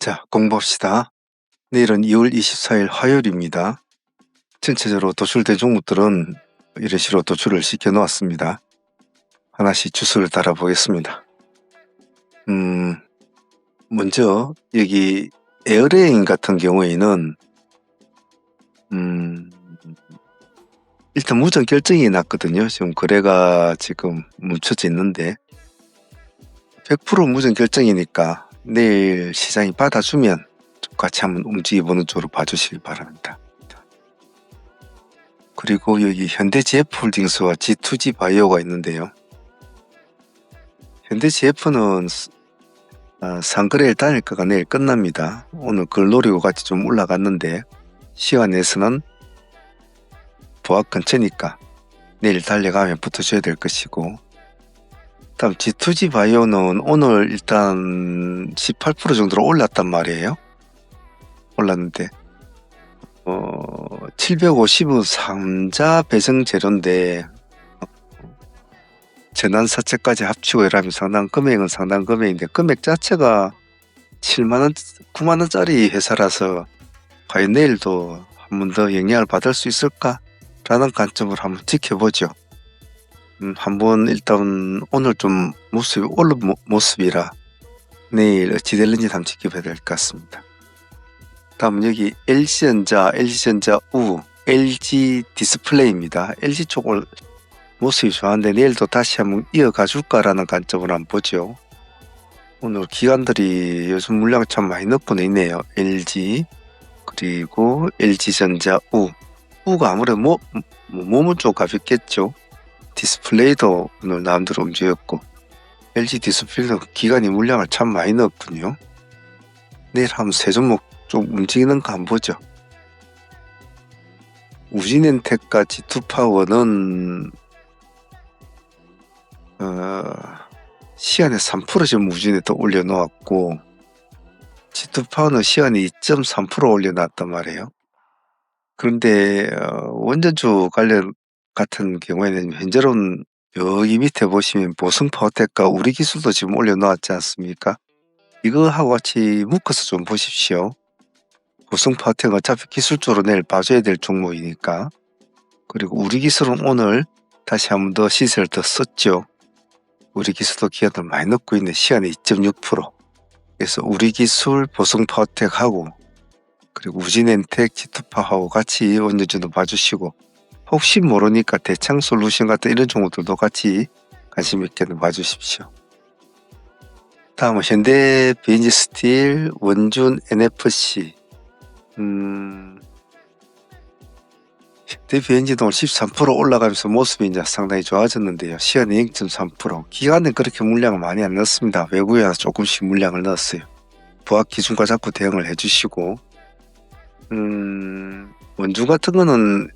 자, 공부합시다. 내일은 2월 24일 화요일입니다. 전체적으로 도출된 종목들은 이런 식으로 도출을 시켜 놓았습니다. 하나씩 주소를 달아보겠습니다. 먼저 여기 에어레인 같은 경우에는 일단 무전 결정이 났거든요. 지금 거래가 지금 멈춰져 있는데 100% 무전 결정이니까 내일 시장이 받아주면 좀 같이 한번 움직여보는 쪽으로 봐주시기 바랍니다. 그리고 여기 현대GF홀딩스와 G2G 바이오가 있는데요. 현대GF는 상거래일 단일가가 내일 끝납니다. 오늘 그걸 노리고 같이 좀 올라갔는데 시간 내에서는 보합 근처니까 내일 달려가면 붙어줘야 될 것이고, 다음 G2G 바이오는 오늘 일단 18% 정도로 올랐단 말이에요. 올랐는데 750은 상자 배정 재료인데 전환사채까지 합치고 이러면 상당 금액은 상당 금액인데 금액 자체가 7만원, 9만원짜리 회사라서 과연 내일도 한 번 더 영향을 받을 수 있을까? 라는 관점으로 한번 지켜보죠. 한번 일단 오늘 좀 모습이 올라 모습이라 내일 어찌 될는지 한번 지켜봐야 될 것 같습니다. 다음 여기 LG전자, LG전자 우, LG 디스플레이입니다. LG 쪽 모습이 좋았는데 내일도 다시 한번 이어가 줄까라는 관점으로 한번 보죠. 오늘 기관들이 요즘 물량을 참 많이 넣고 있네요. LG 그리고 LG전자 우가 아무래도 모모 쪽 가볍겠죠. 디스플레이도 오늘 나름대로 움직였고 LG 디스플레이도 기관이 물량을 참 많이 넣었군요. 내일 한번 세 종목 좀 움직이는가 한번 보죠. 우진엔텍과 G2파워는 시간에 3% 지금 우진에 또 올려놓았고 G2파워는 시간에 2.3% 올려놨단 말이에요. 그런데 원전주 관련 같은 경우에는 현재로는 여기 밑에 보시면 보승파워텍과 우리기술도 지금 올려놓았지 않습니까? 이거하고 같이 묶어서 좀 보십시오. 보승파워텍은 어차피 기술적으로 내일 봐줘야 될 종목이니까. 그리고 우리기술은 오늘 다시 한 번 더 시세를 더 썼죠. 우리기술도 기관을 많이 넣고 있는 시간에 2.6%. 그래서 우리기술, 보승파워텍하고 그리고 우진엔텍, G2파워하고 같이 원전주도 봐주시고 혹시 모르니까 대창솔루션 같은 이런 종목들도 같이 관심 있게 봐주십시오. 다음은 현대비엔지스틸, 원준, NFC. 현대비엔지도 13% 올라가면서 모습이 이제 상당히 좋아졌는데요. 시간에 0.3%. 기간은 그렇게 물량을 많이 안 넣었습니다. 외국에 와서 조금씩 물량을 넣었어요. 부합 기준과 잡고 대응을 해주시고, 원주 같은 거는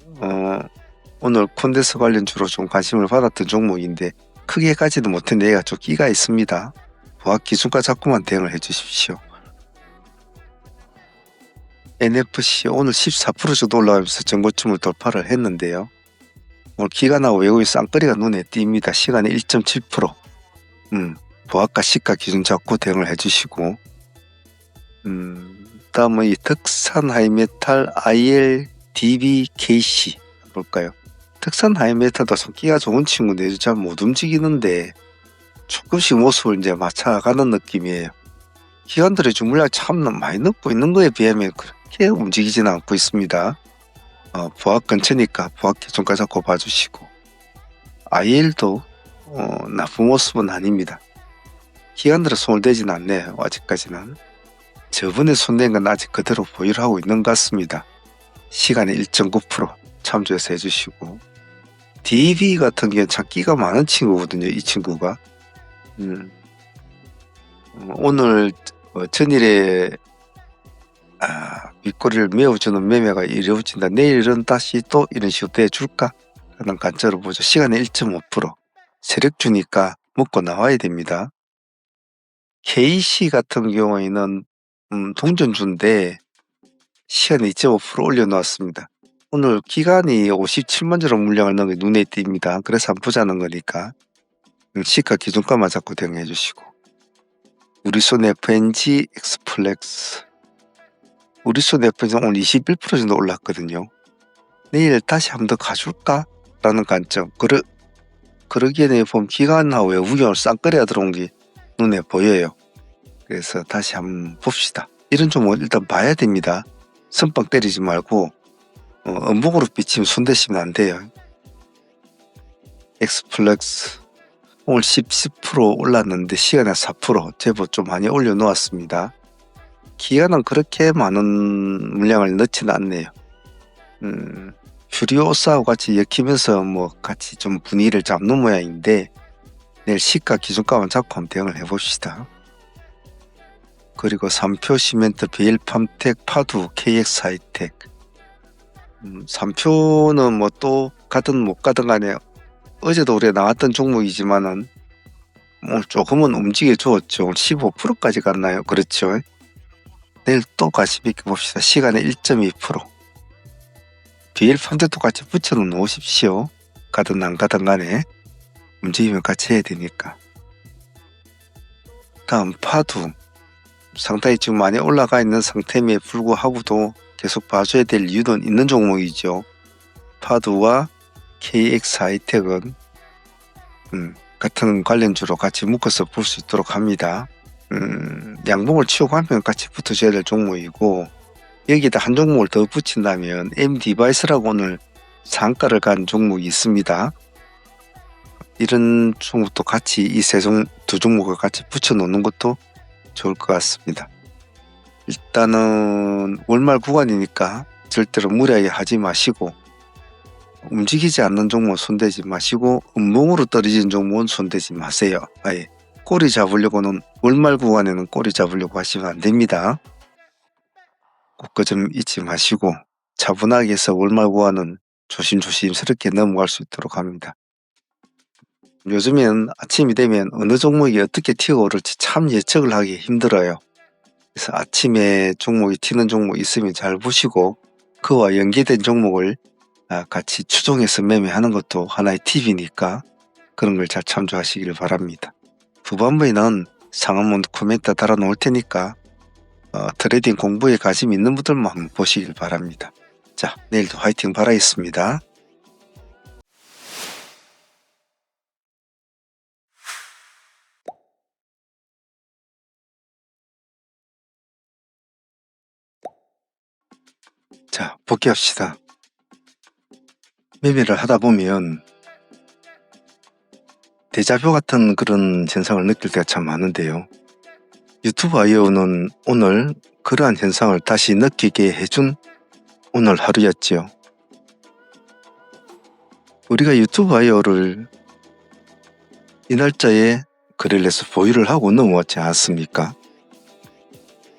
오늘 콘덴서 관련주로 좀 관심을 받았던 종목인데 크게 가지도 못했는데 얘가 좀 끼가 있습니다. 부합 기준과 잡고만 대응을 해주십시오. NFC 오늘 14% 정도 올라가면서 전고점을 돌파를 했는데요. 오늘 기관하고 외국인 쌍거리가 눈에 띕니다. 시간에 1.7%. 부합과 시가 기준 잡고 대응을 해주시고, 다음은 이 덕산 하이메탈 ILDBKC 볼까요? 덕산 하이메탈도 성기가 좋은 친구인데 잘 못 움직이는데 조금씩 모습을 이제 맞춰가는 느낌이에요. 기관들의 주물량 참 많이 넣고 있는 거에 비하면 그렇게 움직이지는 않고 있습니다. 부합 근처니까 부합 기준까지 잡고 봐주시고, IL도 나쁜 모습은 아닙니다. 기관들은 손을 대지는 않네요. 아직까지는. 저번에 손댄 건 아직 그대로 보유를 하고 있는 것 같습니다. 시간에 1.9% 참조해서 해주시고, DB 같은 경우는 참 끼가 많은 친구거든요. 이 친구가. 오늘 전일에 윗꼬리를 메워주는 매매가 이루어진다. 내일은 다시 또 이런 식으로 돼줄까? 라는 관점으로 보죠. 시간에 1.5% 세력주니까 먹고 나와야 됩니다. KC 같은 경우에는 동전주인데 시간에 2.5% 올려놓았습니다. 오늘 기간이 57만 주로 물량을 넣은 게 눈에 띕니다. 그래서 한번 보자는 거니까 시가 기준가만 잡고 대응해 주시고, 우리손 FNG 엑스플렉스. 우리손 FNG 오늘 21% 정도 올랐거든요. 내일 다시 한 번 더 가줄까? 라는 관점. 그러기에는 보면 기관하고 외국인으로 쌍끌이가 들어온 게 눈에 보여요. 그래서 다시 한번 봅시다. 이런 종목은 일단 봐야 됩니다. 선빵 때리지 말고 음봉으로 비치면 손대시면 안 돼요. 엑스플렉스 오늘 10% 올랐는데 시간에 4% 제법 좀 많이 올려놓았습니다. 기간은 그렇게 많은 물량을 넣지는 않네요. 퓨리오사하고 같이 엮이면서 뭐 같이 좀 분위기를 잡는 모양인데 내일 시가 기준가만 잡고 한번 대응을 해봅시다. 그리고 삼표 시멘트, 베일팜텍, 파두, KX 하이텍. 3표는 뭐 또 가든 못 가든 간에 어제도 우리가 나왔던 종목이지만은 오늘 조금은 움직여 주었죠. 오늘 15%까지 갔나요? 그렇죠. 내일 또 관심 있게 봅시다. 시간에 1.2%. 베일팜텍도 같이 붙여 놓으십시오. 가든 안 가든 간에 움직이면 같이 해야 되니까. 다음 파두. 상당히 지금 많이 올라가 있는 상태임에 불구하고도 계속 봐줘야 될 이유는 있는 종목이죠. 파두와 KX 하이텍은 같은 관련주로 같이 묶어서 볼 수 있도록 합니다. 양봉을 치고 가면 같이 붙어줘야 될 종목이고 여기다 한 종목을 더 붙인다면 M디바이스라고 오늘 상가를 간 종목이 있습니다. 이런 종목도 같이 이 두 종목을 같이 붙여 놓는 것도 좋을 것 같습니다. 일단은 월말 구간이니까 절대로 무리하게 하지 마시고 움직이지 않는 종목은 손대지 마시고 음봉으로 떨어진 종목은 손대지 마세요. 아예 꼬리 잡으려고는 월말 구간에는 꼬리 잡으려고 하시면 안 됩니다. 꼭 그 점 잊지 마시고 차분하게 해서 월말 구간은 조심스럽게 넘어갈 수 있도록 합니다. 요즘엔 아침이 되면 어느 종목이 어떻게 튀어오를지 참 예측을 하기 힘들어요. 그래서 아침에 종목이 튀는 종목 있으면 잘 보시고 그와 연계된 종목을 같이 추종해서 매매하는 것도 하나의 팁이니까 그런 걸 잘 참조하시길 바랍니다. 후반부에는 상한문 코멘트 달아놓을 테니까 트레이딩 공부에 관심 있는 분들만 한번 보시길 바랍니다. 자, 내일도 화이팅 바라겠습니다. 자, 복귀합시다. 매매를 하다 보면 데자뷰 같은 그런 현상을 느낄 때가 참 많은데요. 유튜브 아이오는 오늘 그러한 현상을 다시 느끼게 해준 오늘 하루였지요. 우리가 유튜브 아이오를 이 날짜에 거래를 해서 보유를 하고 넘어왔지 않습니까?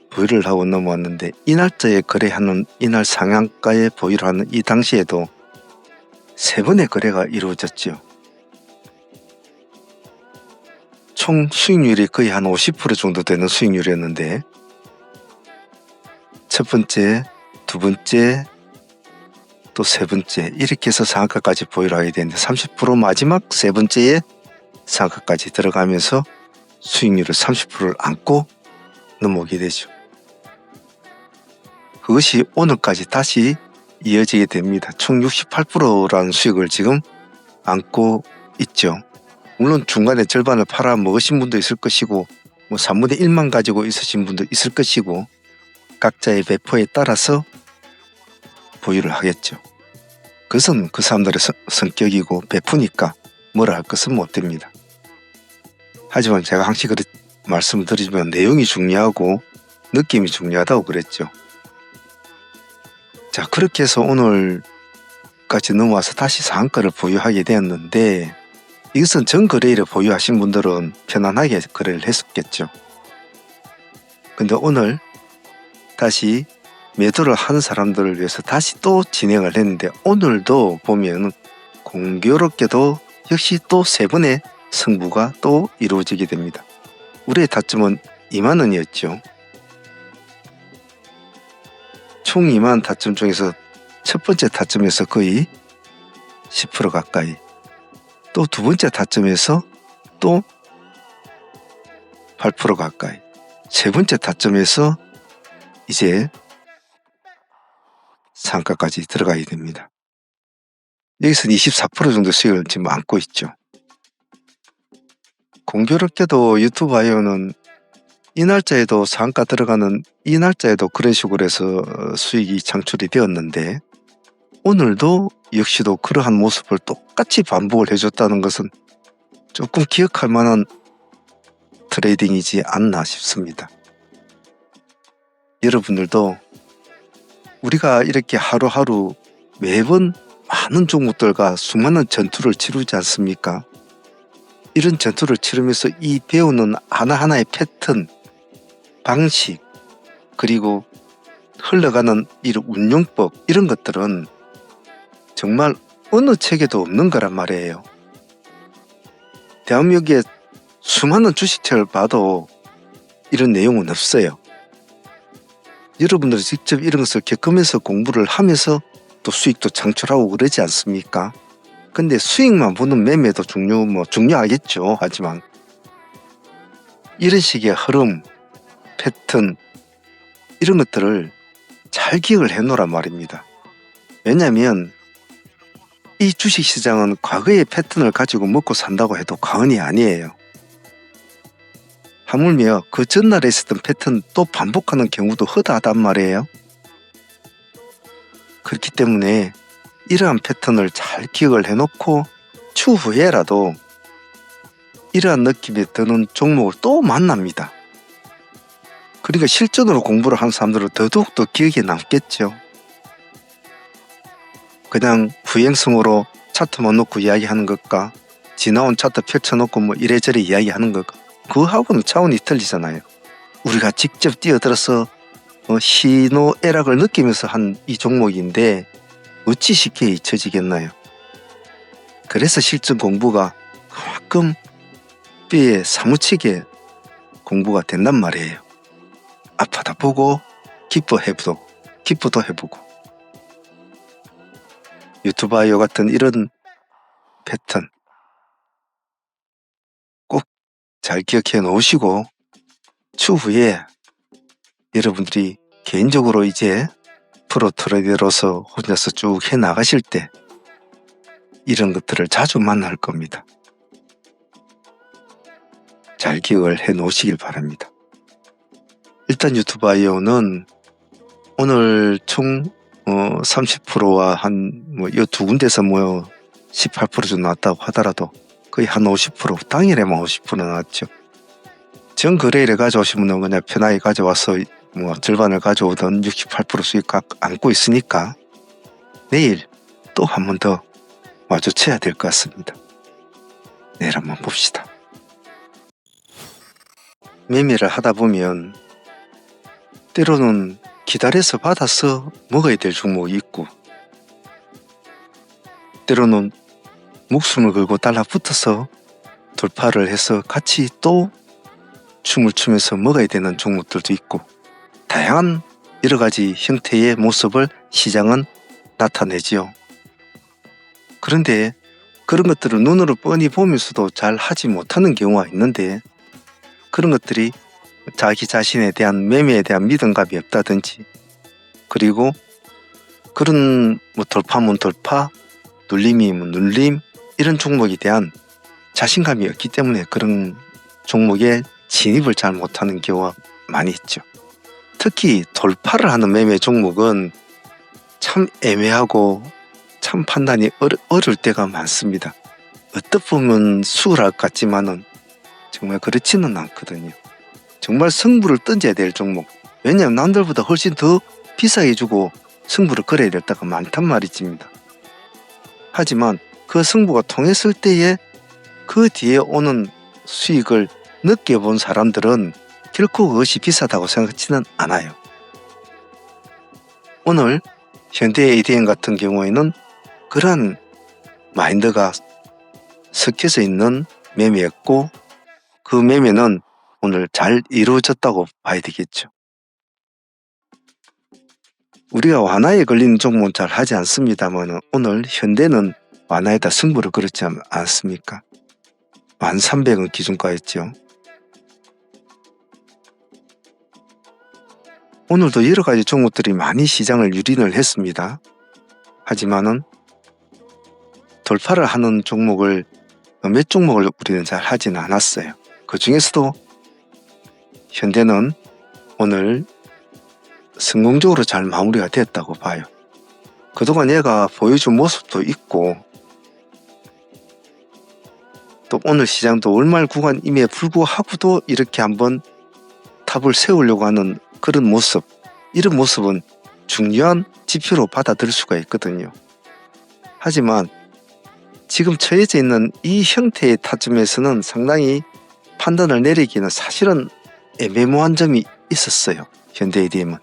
보유를 하고 넘어왔는데 이 날짜에 거래하는 이날 상한가에 보유를 하는 이 당시에도 3번의 거래가 이루어졌죠. 총 수익률이 거의 한 50% 정도 되는 수익률이었는데 첫 번째, 두 번째, 또 세 번째 이렇게 해서 상한가까지 보유를 하게 되는데 30% 마지막 세 번째에 상한가까지 들어가면서 수익률을 30%를 안고 넘어오게 되죠. 그것이 오늘까지 다시 이어지게 됩니다. 총 68%라는 수익을 지금 안고 있죠. 물론 중간에 절반을 팔아 먹으신 분도 있을 것이고 뭐 3분의 1만 가지고 있으신 분도 있을 것이고 각자의 배포에 따라서 보유를 하겠죠. 그것은 그 사람들의 성격이고 배포니까 뭐라 할 것은 못 됩니다. 하지만 제가 항상 말씀을 드리지만 내용이 중요하고 느낌이 중요하다고 그랬죠. 자, 그렇게 해서 오늘까지 넘어와서 다시 상한가를 보유하게 되었는데 이것은 전 거래일에 보유하신 분들은 편안하게 거래를 했었겠죠. 근데 오늘 다시 매도를 하는 사람들을 위해서 다시 또 진행을 했는데 오늘도 보면 공교롭게도 역시 또 3번의 승부가 또 이루어지게 됩니다. 우리의 타점은 2만원이었죠. 총 2만 타점 중에서 첫 번째 타점에서 거의 10% 가까이 또 두 번째 타점에서 또 8% 가까이 세 번째 타점에서 이제 상가까지 들어가야 됩니다. 여기서는 24% 정도 수익을 지금 안고 있죠. 공교롭게도 유튜브 아이오는 이 날짜에도 상가 들어가는 이 날짜에도 그런 식으로 해서 수익이 창출이 되었는데, 오늘도 역시도 그러한 모습을 똑같이 반복을 해줬다는 것은 조금 기억할 만한 트레이딩이지 않나 싶습니다. 여러분들도 우리가 이렇게 하루하루 매번 많은 종목들과 수많은 전투를 치르지 않습니까? 이런 전투를 치르면서 이 배우는 하나하나의 패턴, 방식, 그리고 흘러가는 이런 운용법, 이런 것들은 정말 어느 책에도 없는 거란 말이에요. 대한민국의 수많은 주식책을 봐도 이런 내용은 없어요. 여러분들이 직접 이런 것을 겪으면서 공부를 하면서 또 수익도 창출하고 그러지 않습니까? 근데 수익만 보는 매매도 중요하겠죠. 하지만 이런 식의 흐름, 패턴, 이런 것들을 잘 기억을 해놓으란 말입니다. 왜냐하면 이 주식시장은 과거의 패턴을 가지고 먹고 산다고 해도 과언이 아니에요. 하물며 그 전날에 있었던 패턴 또 반복하는 경우도 허다하단 말이에요. 그렇기 때문에 이러한 패턴을 잘 기억을 해놓고 추후에라도 이러한 느낌이 드는 종목을 또 만납니다. 그러니까 실전으로 공부를 한 사람들은 더더욱더 기억에 남겠죠. 그냥 후행성으로 차트만 놓고 이야기하는 것과 지나온 차트 펼쳐놓고 이래저래 이야기하는 것, 그거하고는 차원이 틀리잖아요. 우리가 직접 뛰어들어서 희노애락을 느끼면서 한 이 종목인데 어찌 쉽게 잊혀지겠나요? 그래서 실전 공부가 그만큼 뼈에 사무치게 공부가 된단 말이에요. 아파도 보고 기뻐도 해보고 유튜브 아이오 같은 이런 패턴 꼭 잘 기억해 놓으시고 추후에 여러분들이 개인적으로 이제 프로 트레이더로서 혼자서 쭉 해 나가실 때 이런 것들을 자주 만날 겁니다. 잘 기억을 해 놓으시길 바랍니다. 일단 유튜브 아이오는 오늘 총 30%와 이 두 군데서 18% 정도 나왔다고 하더라도 거의 한 50%, 당일에만 50% 나왔죠. 전 거래일에 가져오신 분은 그냥 편하게 가져와서 절반을 가져오던 68% 수익 안고 있으니까 내일 또 한 번 더 마주쳐야 될 것 같습니다. 내일 한번 봅시다. 매매를 하다 보면 때로는 기다려서 받아서 먹어야 될 종목이 있고, 때로는 목숨을 걸고 달라붙어서 돌파를 해서 같이 또 춤을 추면서 먹어야 되는 종목들도 있고, 다양한 여러 가지 형태의 모습을 시장은 나타내지요. 그런데 그런 것들을 눈으로 뻔히 보면서도 잘 하지 못하는 경우가 있는데, 그런 것들이 자기 자신에 대한 매매에 대한 믿음감이 없다든지, 그리고 그런 돌파면 돌파, 눌림이면 눌림, 이런 종목에 대한 자신감이 없기 때문에 그런 종목에 진입을 잘 못하는 경우가 많이 있죠. 특히 돌파를 하는 매매 종목은 참 애매하고 참 판단이 어려울 때가 많습니다. 어떻게 보면 수월할 것 같지만은 정말 그렇지는 않거든요. 정말 승부를 던져야 될 종목, 왜냐하면 남들보다 훨씬 더 비싸게 주고 승부를 걸어야 될 때가 많단 말이지입니다. 하지만 그 승부가 통했을 때에 그 뒤에 오는 수익을 느껴본 사람들은 결코 그것이 비싸다고 생각지는 않아요. 오늘 현대 ADM 같은 경우에는 그러한 마인드가 섞여져 있는 매매였고, 그 매매는 오늘 잘 이루어졌다고 봐야 되겠죠. 우리가 완화에 걸리는 종목은 잘 하지 않습니다만 오늘 현대는 완화에다 승부를 걸었지 않습니까? 1300은 기준가였죠. 오늘도 여러 가지 종목들이 많이 시장을 유린을 했습니다. 하지만은 돌파를 하는 종목을 몇 종목을 우리는 잘 하지는 않았어요. 그 중에서도 현대는 오늘 성공적으로 잘 마무리가 됐다고 봐요. 그동안 얘가 보여준 모습도 있고 또 오늘 시장도 월말 구간임에 불구하고도 이렇게 한번 탑을 세우려고 하는 그런 모습, 이런 모습은 중요한 지표로 받아들일 수가 있거든요. 하지만 지금 처해져 있는 이 형태의 타점에서는 상당히 판단을 내리기는 사실은 애매모호한 점이 있었어요. 현대해상은.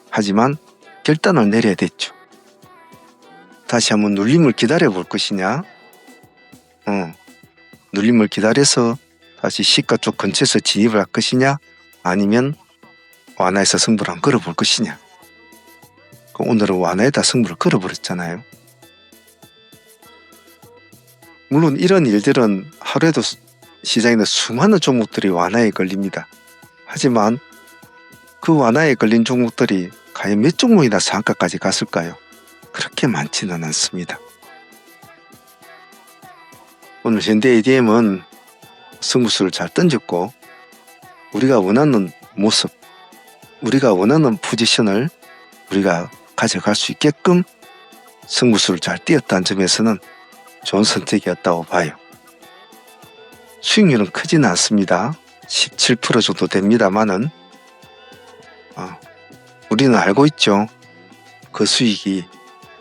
하지만 결단을 내려야 됐죠. 다시 한번 눌림을 기다려 볼 것이냐, 눌림을 기다려서 다시 시가 쪽 근처에서 진입을 할 것이냐, 아니면 완화해서 승부를 한번 걸어볼 것이냐. 오늘은 완화에다 승부를 걸어버렸잖아요. 물론 이런 일들은 하루에도 시장에는 수많은 종목들이 완화에 걸립니다. 하지만 그 완화에 걸린 종목들이 과연 몇 종목이나 상한가까지 갔을까요? 그렇게 많지는 않습니다. 오늘 현대해상은 승부수를 잘 던졌고 우리가 원하는 모습, 우리가 원하는 포지션을 우리가 가져갈 수 있게끔 승부수를 잘 띄었다는 점에서는 좋은 선택이었다고 봐요. 수익률은 크지는 않습니다. 17% 정도 됩니다만은 우리는 알고 있죠. 그 수익이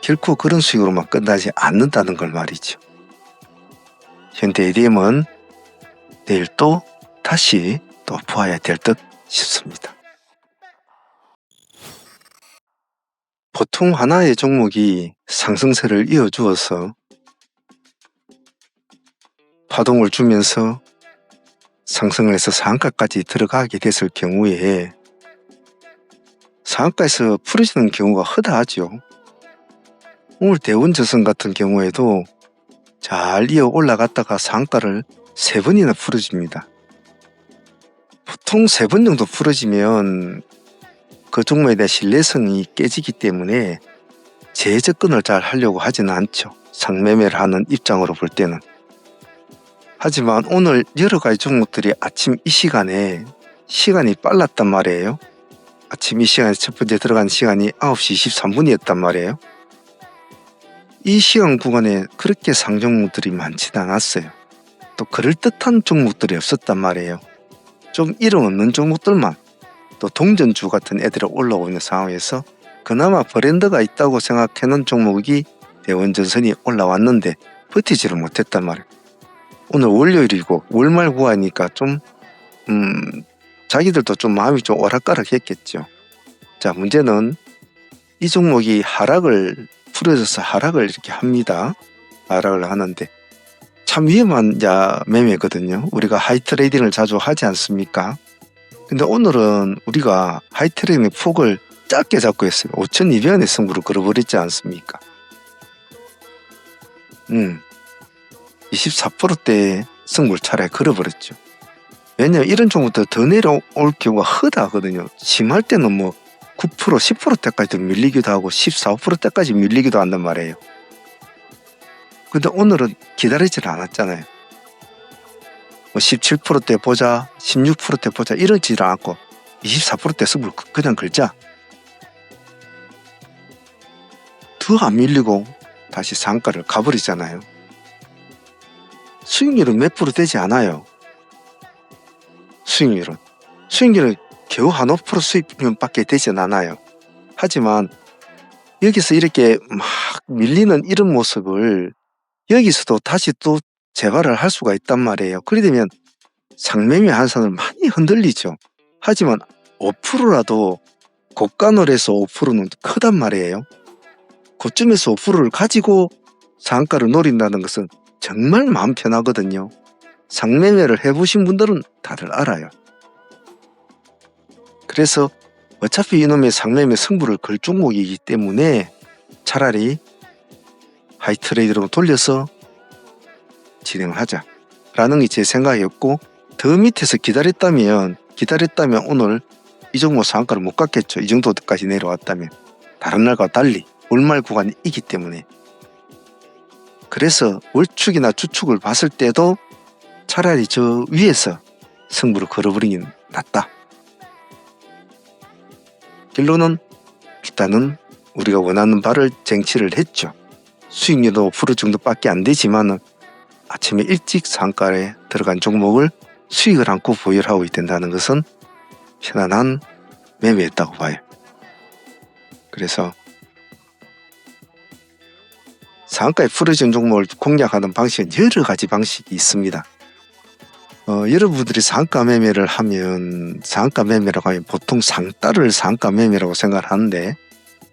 결코 그런 수익으로만 끝나지 않는다는 걸 말이죠. 현대해상은 내일 또 다시 또 보아야 될 듯 싶습니다. 보통 하나의 종목이 상승세를 이어주어서 파동을 주면서 상승을 해서 상한가까지 들어가게 됐을 경우에 상한가에서 풀어지는 경우가 허다하죠. 오늘 대원저선 같은 경우에도 잘 이어 올라갔다가 상한가를 3번이나 풀어집니다. 보통 3번 정도 풀어지면 그 종목에 대한 신뢰성이 깨지기 때문에 재접근을 잘 하려고 하지는 않죠. 상매매를 하는 입장으로 볼 때는. 하지만 오늘 여러 가지 종목들이 아침 이 시간에 시간이 빨랐단 말이에요. 아침 이 시간에 첫 번째 들어간 시간이 9시 23분이었단 말이에요. 이 시간 구간에 그렇게 상종목들이 많지는 않았어요. 또 그럴듯한 종목들이 없었단 말이에요. 좀 이름 없는 종목들만, 또 동전주 같은 애들이 올라오고 있는 상황에서 그나마 브랜드가 있다고 생각하는 종목이 대원전선이 올라왔는데 버티지를 못했단 말이에요. 오늘 월요일이고 월말 구간이니까 좀 자기들도 좀 마음이 좀 오락가락 했겠죠. 자, 문제는 이 종목이 하락을 풀어져서 하락을 이렇게 합니다. 하락을 하는데 참 위험한 매매거든요. 우리가 하이트레이딩을 자주 하지 않습니까? 근데 오늘은 우리가 하이트레이딩의 폭을 짧게 잡고 했어요. 5,200원의 승부를 걸어버렸지 않습니까? 24%대의 승부를 차라리 걸어버렸죠. 왜냐면 이런 종목들 더 내려올 경우가 허다하거든요. 심할 때는 뭐 9%, 10%대까지도 밀리기도 하고 14%대까지 밀리기도 한단 말이에요. 근데 오늘은 기다리질 않았잖아요. 뭐 17%대 보자, 16%대 보자 이러지를 않고 24%대 승부를 그냥 걸자. 더 안 밀리고 다시 상가를 가버리잖아요. 수익률은 몇 프로 되지 않아요. 수익률은 겨우 한 5% 수익률밖에 되진 않아요. 하지만 여기서 이렇게 막 밀리는 이런 모습을 여기서도 다시 또 재발을 할 수가 있단 말이에요. 그러게 되면 상매매 한선을 많이 흔들리죠. 하지만 5%라도 고가노래에서 5%는 크단 말이에요. 그쯤에서 5%를 가지고 상한가를 노린다는 것은 정말 마음 편하거든요. 상매매를 해보신 분들은 다들 알아요. 그래서 어차피 이놈의 상매매 승부를 걸 종목이기 때문에 차라리 하이트레이드로 돌려서 진행을 하자 라는 게 제 생각이었고, 더 밑에서 기다렸다면 오늘 이 종목 상한가를 못 갔겠죠. 이 정도까지 내려왔다면. 다른 날과 달리 월말 구간이 있기 때문에. 그래서 월축이나 주축을 봤을 때도 차라리 저 위에서 승부를 걸어버리긴 낫다. 결론은 일단은 우리가 원하는 바를 쟁취를 했죠. 수익률도 5% 정도밖에 안 되지만 아침에 일찍 상가에 들어간 종목을 수익을 안고 보유를 하고 있다는 것은 편안한 매매였다고 봐요. 그래서 상가에 풀어진 종목을 공략하는 방식은 여러 가지 방식이 있습니다. 여러분들이 상가 매매를 하면, 상가 매매라고 하면 보통 상따를 상가 매매라고 생각을 하는데,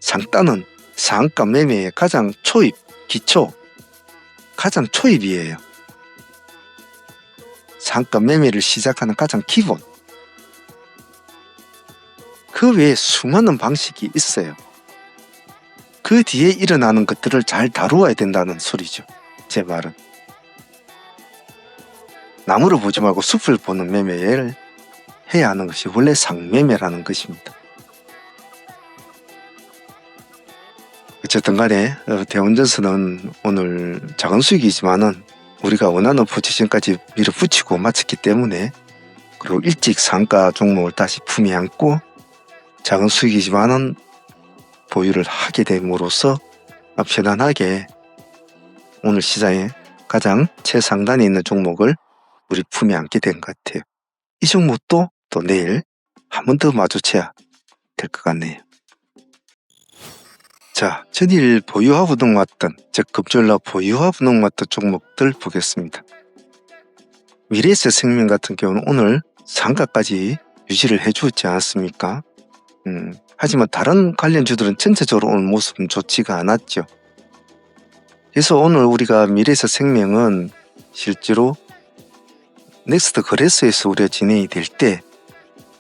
상따는 상가 매매의 가장 초입, 기초, 가장 초입이에요. 상가 매매를 시작하는 가장 기본. 그 외에 수많은 방식이 있어요. 그 뒤에 일어나는 것들을 잘 다루어야 된다는 소리죠. 제 말은. 나무를 보지 말고 숲을 보는 매매를 해야 하는 것이 원래 상매매라는 것입니다. 어쨌든 간에 대원전선은 오늘 작은 수익이지만은 우리가 원하는 포지션까지 밀어붙이고 마쳤기 때문에, 그리고 일찍 상가 종목을 다시 품에 안고 작은 수익이지만은 보유를 하게 됨으로써 편안하게 오늘 시장에 가장 최상단에 있는 종목을 우리 품에 안게 된 것 같아요. 이 종목도 또 내일 한 번 더 마주쳐야 될 것 같네요. 자, 전일 보유하고 넘어왔던, 즉 금주일날 보유하고 넘어왔던 종목들 보겠습니다. 미래에셋생명 같은 경우는 오늘 상가까지 유지를 해주었지 않았습니까? 하지만 다른 관련주들은 전체적으로 오늘 모습은 좋지가 않았죠. 그래서 오늘 우리가 미래에셋생명은 실제로 넥스트 거래소에서 우리가 진행이 될 때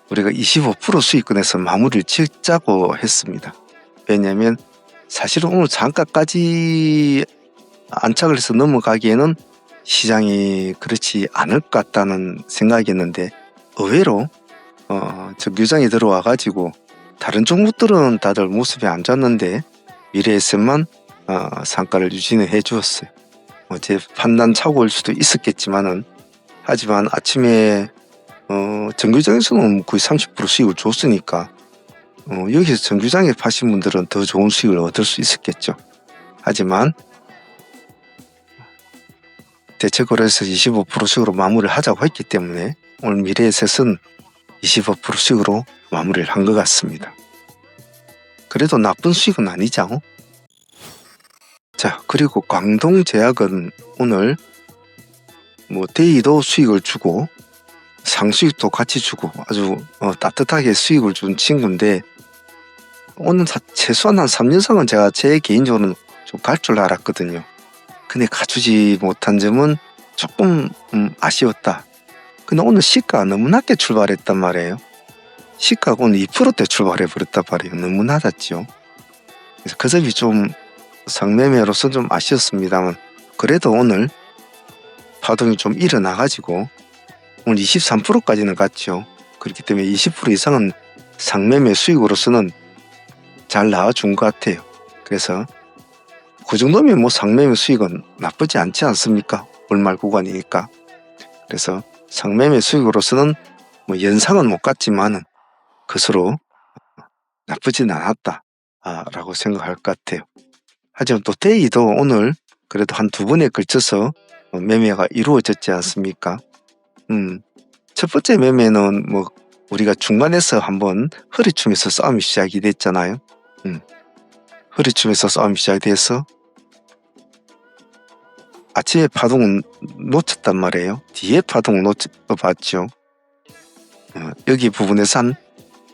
우리가 25% 수익권에서 마무리를 짓자고 했습니다. 왜냐하면 사실은 오늘 상가까지 안착을 해서 넘어가기에는 시장이 그렇지 않을 것 같다는 생각이었는데, 의외로 정규장이 들어와 가지고 다른 종목들은 다들 모습이 안 좋았는데 미래에셋만 상가를 유지는 해 주었어요. 제 판단 착오일 수도 있었겠지만은, 하지만 아침에 정규장에서는 거의 30% 수익을 줬으니까 여기서 정규장에 파신 분들은 더 좋은 수익을 얻을 수 있었겠죠. 하지만 대체거래에서 25% 수익으로 마무리를 하자고 했기 때문에 오늘 미래에셋은 25% 수익으로 마무리를 한 것 같습니다. 그래도 나쁜 수익은 아니죠. 자, 그리고 광동제약은 오늘 데이도 수익을 주고 상수익도 같이 주고 아주 따뜻하게 수익을 준 친구인데, 오늘 최소한 한 3년상은 제가 제 개인적으로는 좀 갈 줄 알았거든요. 근데 갖추지 못한 점은 조금 아쉬웠다. 근데 오늘 시가가 너무 낮게 출발했단 말이에요. 시가가 오늘 2%대 출발해 버렸단 말이에요. 너무 낮았죠. 그래서 그 점이 좀 상매매로서 좀 아쉬웠습니다만, 그래도 오늘 파동이 좀 일어나가지고 오늘 23%까지는 갔죠. 그렇기 때문에 20% 이상은 상매매 수익으로서는 잘 나와준 것 같아요. 그래서 그 정도면 상매매 수익은 나쁘지 않지 않습니까? 월말 구간이니까. 그래서 상매매 수익으로서는 연상은 못 갔지만은 그스로 나쁘진 않았다 라고 생각할 것 같아요. 하지만 또 데이도 오늘 그래도 한 두 번에 걸쳐서 매매가 이루어졌지 않습니까? 첫 번째 매매는 우리가 중간에서 한번 허리춤에서 싸움이 시작이 됐잖아요. 허리춤에서 싸움이 시작돼서 아침에 파동은 놓쳤단 말이에요. 뒤에 파동을 놓쳐봤죠. 여기 부분에서 한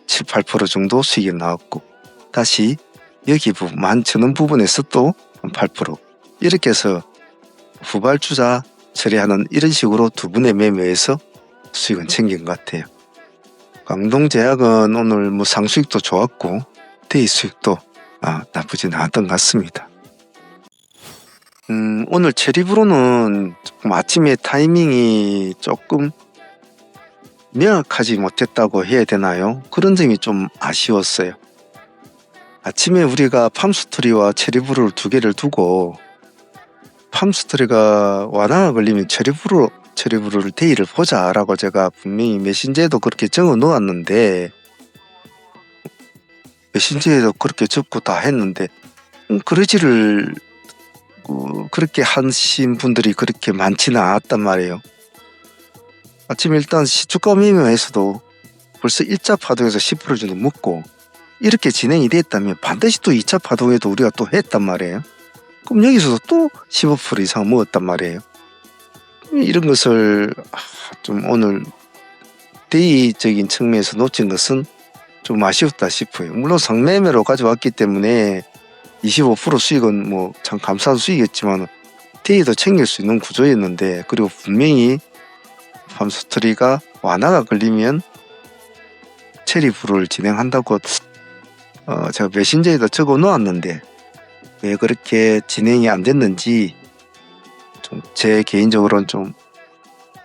7, 8% 정도 수익이 나왔고, 다시 여기 부분 11,000원 부분에서 또 8% 이렇게 해서 후발주자 처리하는 이런 식으로 두 분의 매매에서 수익은 챙긴 것 같아요. 광동제약은 오늘 상수익도 좋았고 데이 수익도 나쁘진 않았던 것 같습니다. 오늘 체리브로는 조금 아침에 타이밍이 조금 명확하지 못했다고 해야 되나요? 그런 점이 좀 아쉬웠어요. 아침에 우리가 팜스토리와 체리브루를 두 개를 두고 팜스토리가 완화가 걸리면 체리브루를 데이를 보자라고 제가 분명히 메신저에도 그렇게 적어 놓았는데, 메신저에도 그렇게 적고 다 했는데 그러지를 그렇게 하신 분들이 그렇게 많지는 않았단 말이에요. 아침에 일단 주가 매매에서도 벌써 1차 파동에서 10% 정도 먹고 이렇게 진행이 됐다면 반드시 또 2차 파동에도 우리가 또 했단 말이에요. 그럼 여기서도 또 15% 이상 먹었단 말이에요. 이런 것을 좀 오늘 대의적인 측면에서 놓친 것은 좀 아쉬웠다 싶어요. 물론 상매매로 가져왔기 때문에 25% 수익은 뭐 참 감사한 수익이었지만 대의도 챙길 수 있는 구조였는데, 그리고 분명히 팜스토리가 완화가 걸리면 체리브루를 진행한다고 제가 메신저에다 적어 놓았는데 왜 그렇게 진행이 안 됐는지 좀 제 개인적으로는 좀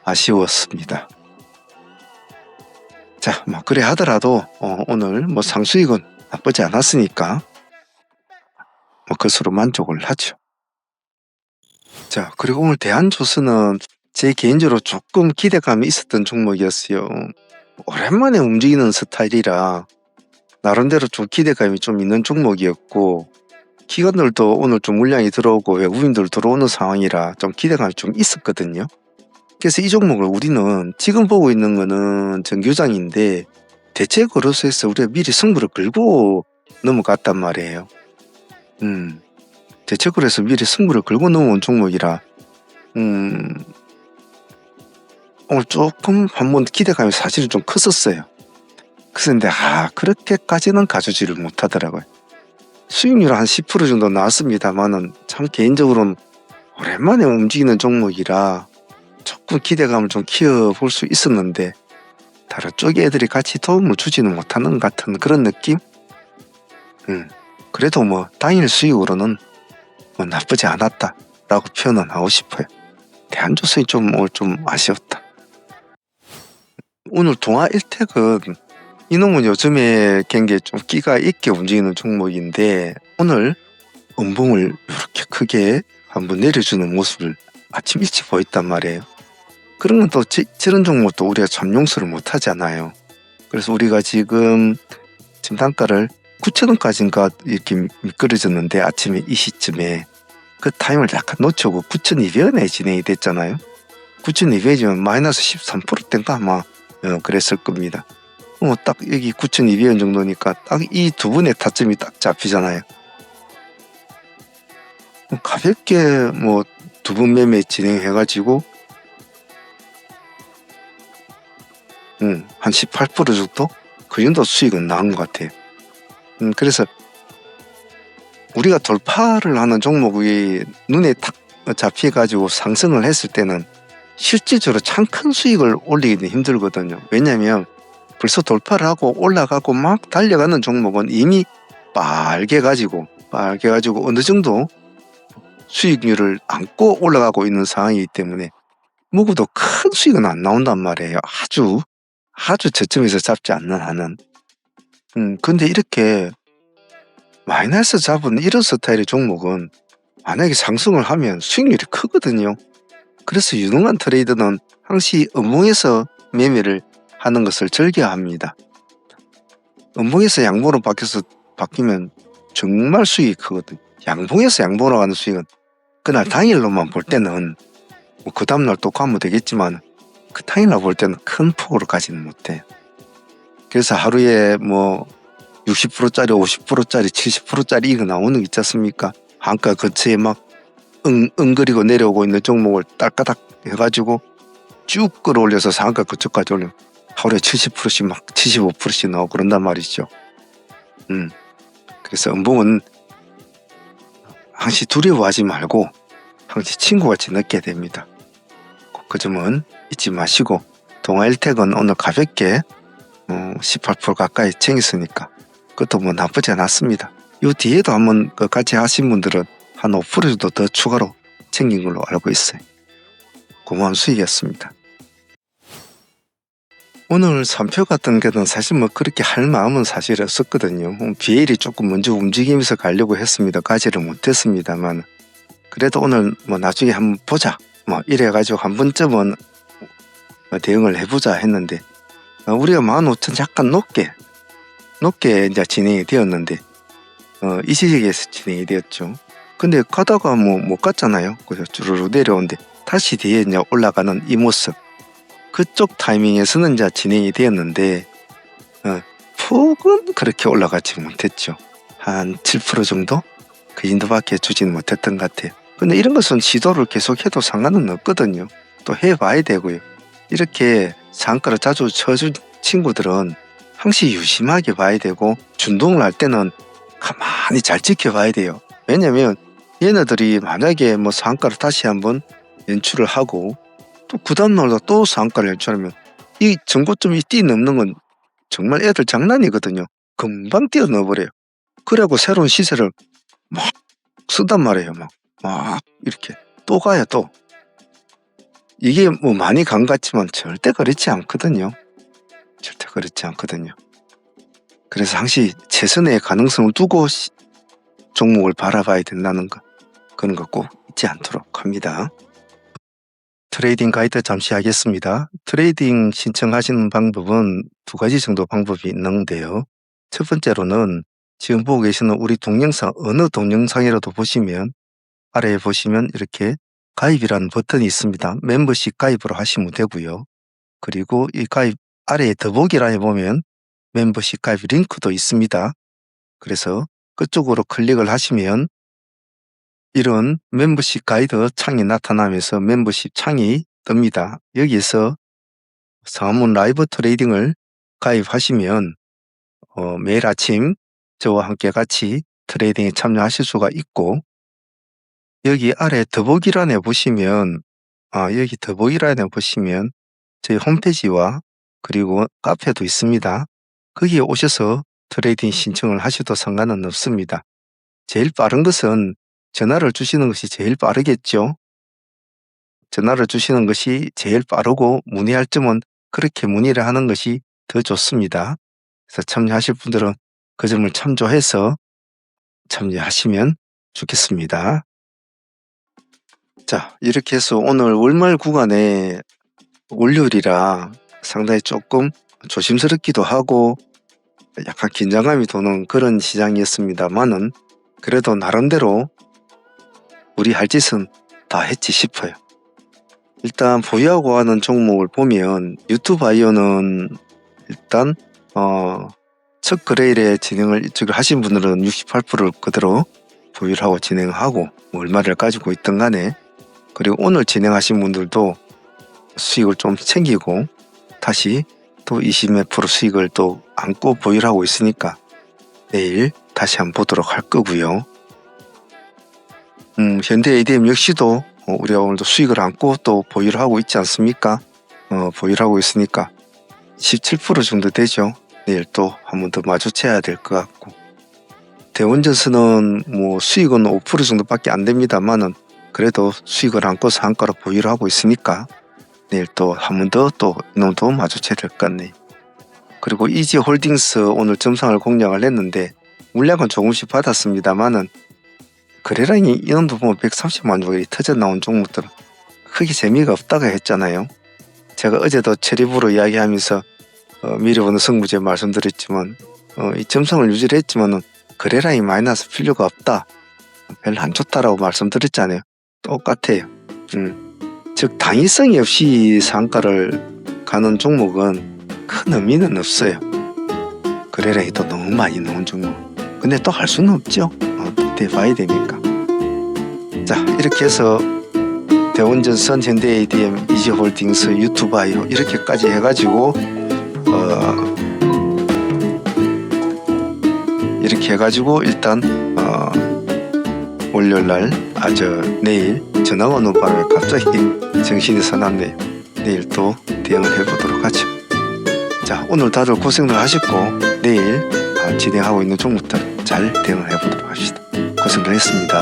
아쉬웠습니다. 자, 뭐 그래 하더라도 오늘 뭐 상수익은 나쁘지 않았으니까 뭐 그것으로 만족을 하죠. 자, 그리고 오늘 대한조선은 제 개인적으로 조금 기대감이 있었던 종목이었어요. 오랜만에 움직이는 스타일이라 나름대로 좀 기대감이 좀 있는 종목이었고, 기관들도 오늘 좀 물량이 들어오고 외국인들 들어오는 상황이라 좀 기대감이 좀 있었거든요. 그래서 이 종목을 우리는 지금 보고 있는 거는 정규장인데 대체거래소에서 해서 우리가 미리 승부를 걸고 넘어갔단 말이에요. 대체거래에서 미리 승부를 걸고 넘어온 종목이라 오늘 조금 한번 기대감이 사실은 좀 컸었어요. 그런데 그렇게까지는 가져지를 못하더라고요. 수익률 한 10% 정도 나왔습니다만은 참 개인적으로는 오랜만에 움직이는 종목이라 조금 기대감을 좀 키워볼 수 있었는데 다른 쪽 애들이 같이 도움을 주지는 못하는 같은 그런 느낌? 그래도 뭐 당일 수익으로는 뭐 나쁘지 않았다 라고 표현은 하고 싶어요. 대한조선이 오늘 좀 아쉬웠다. 오늘 동아일텍은 이놈은 요즘에 굉장히 좀 끼가 있게 움직이는 종목인데 오늘 음봉을 이렇게 크게 한번 내려주는 모습을 아침 일찍 보였단 말이에요. 그런 건 또 저런 종목도 우리가 참 용서를 못 하잖아요. 그래서 우리가 지금 단가를 9,000원까지인가 이렇게 미끄러졌는데 아침에 이 시점에 그 타임을 약간 놓치고 9,200원에 진행이 됐잖아요. 9,200원이면 마이너스 13%대인가 아마 그랬을 겁니다. 딱 여기 9,200원 정도니까 딱 이 두 분의 타점이 딱 잡히잖아요. 가볍게 뭐 두 분 매매 진행해가지고 한 18% 정도? 그 정도 수익은 나온 것 같아요. 그래서 우리가 돌파를 하는 종목이 눈에 탁 잡혀가지고 상승을 했을 때는 실질적으로 참 큰 수익을 올리기는 힘들거든요. 왜냐면 벌써 돌파를 하고 올라가고 막 달려가는 종목은 이미 빨개가지고 어느 정도 수익률을 안고 올라가고 있는 상황이기 때문에 묵어도 큰 수익은 안 나온단 말이에요. 아주 저점에서 잡지 않는 한은. 근데 이렇게 마이너스 잡은 이런 스타일의 종목은 만약에 상승을 하면 수익률이 크거든요. 그래서 유능한 트레이더는 항시 음봉에서 매매를 하는 것을 즐겨합니다. 음봉에서 양봉으로 바뀌면 정말 수익이 크거든요. 양봉에서 양봉으로 가는 수익은 그날 당일로만 볼 때는 뭐 그 다음날 또 가면 되겠지만 그 당일날 볼 때는 큰 폭으로 가지는 못해요. 그래서 하루에 뭐 60%짜리 50%짜리 70%짜리 이거 나오는 게 있지 않습니까? 한가 근처에 막 응거리고 내려오고 있는 종목을 딸까닥 해가지고 쭉 끌어올려서 상한가 그쪽까지 올리면 하루에 70%씩 막 75%씩 나오고 그런단 말이죠. 그래서 음봉은 항시 두려워하지 말고 항시 친구같이 느껴야 됩니다. 그 점은 잊지 마시고, 동아일텍은 오늘 가볍게 18% 가까이 챙겼으니까 그것도 뭐 나쁘지 않았습니다. 이 뒤에도 한번 같이 하신 분들은 한 5% 정도 더 추가로 챙긴 걸로 알고 있어요. 고마운 수익이었습니다. 오늘 3표 같은 게는 사실 뭐 그렇게 할 마음은 사실 없었거든요. BL이 조금 먼저 움직이면서 가려고 했습니다. 가지를 못했습니다만 그래도 오늘 뭐 나중에 한번 보자 뭐 이래가지고 한 번쯤은 대응을 해보자 했는데 우리가 15,000 약간 높게 이제 진행이 되었는데 이 시기에서 진행이 되었죠. 근데 가다가 뭐 못 갔잖아요. 그래서 주르르 내려오는데 다시 뒤에 이제 올라가는 이 모습, 그쪽 타이밍에서는 이제 진행이 되었는데 폭은 그렇게 올라가지 못했죠. 한 7% 정도? 그 정도밖에 주지는 못했던 것 같아요. 근데 이런 것은 시도를 계속해도 상관은 없거든요. 또 해봐야 되고요. 이렇게 상가를 자주 쳐준 친구들은 항상 유심하게 봐야 되고 준동을 할 때는 가만히 잘 지켜봐야 돼요. 왜냐면 얘네들이 만약에 뭐 상가를 다시 한번 연출을 하고 또 그 다음날도 또 상가를 연출하면 이 전고점이 뛰어넘는 건 정말 애들 장난이거든요. 금방 뛰어넘어버려요. 그리고 새로운 시세를 막 쓴단 말이에요. 막 이렇게 또 가요 또. 이게 뭐 많이 간 것 같지만 절대 그렇지 않거든요. 절대 그렇지 않거든요. 그래서 항상 최선의 가능성을 두고 종목을 바라봐야 된다는 거, 그런 거 꼭 잊지 않도록 합니다. 트레이딩 가이드 잠시 하겠습니다. 트레이딩 신청하시는 방법은 2가지 정도 방법이 있는데요. 첫 번째로는 지금 보고 계시는 우리 동영상, 어느 동영상이라도 보시면 아래에 보시면 이렇게 가입이라는 버튼이 있습니다. 멤버십 가입으로 하시면 되고요. 그리고 이 가입 아래에 더보기란에 보면 멤버십 가입 링크도 있습니다. 그래서 그쪽으로 클릭을 하시면 이런 멤버십 가이드 창이 나타나면서 멤버십 창이 뜹니다. 여기에서 상한문 라이브 트레이딩을 가입하시면 매일 아침 저와 함께 같이 트레이딩에 참여하실 수가 있고, 여기 아래 더보기란에 보시면 여기 더보기란에 보시면 저희 홈페이지와 그리고 카페도 있습니다. 거기에 오셔서 트레이딩 신청을 하셔도 상관은 없습니다. 제일 빠른 것은 전화를 주시는 것이 제일 빠르겠죠. 전화를 주시는 것이 제일 빠르고 문의할 점은 그렇게 문의를 하는 것이 더 좋습니다. 그래서 참여하실 분들은 그 점을 참조해서 참여하시면 좋겠습니다. 자, 이렇게 해서 오늘 월말 구간에 월요일이라 상당히 조금 조심스럽기도 하고 약간 긴장감이 도는 그런 시장이었습니다만은 그래도 나름대로 우리 할 짓은 다 했지 싶어요. 일단 보유하고 하는 종목을 보면 유튜바이오는 일단 첫 거래일에 진행을 이쪽을 하신 분들은 68%를 그대로 보유를 하고 진행하고 얼마를 가지고 있든 간에, 그리고 오늘 진행하신 분들도 수익을 좀 챙기고 다시 또 20몇 % 수익을 또 안고 보유를 하고 있으니까 내일 다시 한번 보도록 할 거고요. 현대 ADM 역시도 우리가 오늘도 수익을 안고 또 보유를 하고 있지 않습니까? 보유를 하고 있으니까 17% 정도 되죠. 내일 또 한 번 더 마주쳐야 될 것 같고, 대원전선은 뭐 수익은 5% 정도밖에 안 됩니다만은 그래도 수익을 안고 상가로 보유를 하고 있으니까 내일 또 한 번 더 또 이놈도 마주쳐야 될 것 같네요. 그리고 이지홀딩스 오늘 점상을 공략을 했는데 물량은 조금씩 받았습니다만은 거래량이 이놈도 보면 130만 원이 터져 나온 종목들은 크게 재미가 없다고 했잖아요. 제가 어제도 체리부로 이야기하면서 미리 보는 승부제 말씀드렸지만 이 점성을 유지를 했지만은 거래량이 많이 나서 필요가 없다, 별로 안 좋다라고 말씀드렸잖아요. 똑같아요. 즉 당위성이 없이 상가를 가는 종목은 큰 의미는 없어요. 거래량이 또 너무 많이 나온 종목. 근데 또 할 수는 없죠. 그때 봐야 되니까. 자, 이렇게 해서 대원전선, 현대 ADM, 이지홀딩스, 유튜바이오 이렇게까지 해가지고 이렇게 해가지고 일단 월요일날 내일 전화가 오는 바람에 갑자기 정신이 사납네요. 내일 또 대응을 해보도록 하죠. 자, 오늘 다들 고생들 하셨고 내일 진행하고 있는 종목들 잘 대응을 해보도록 합시다. 고생들 했습니다.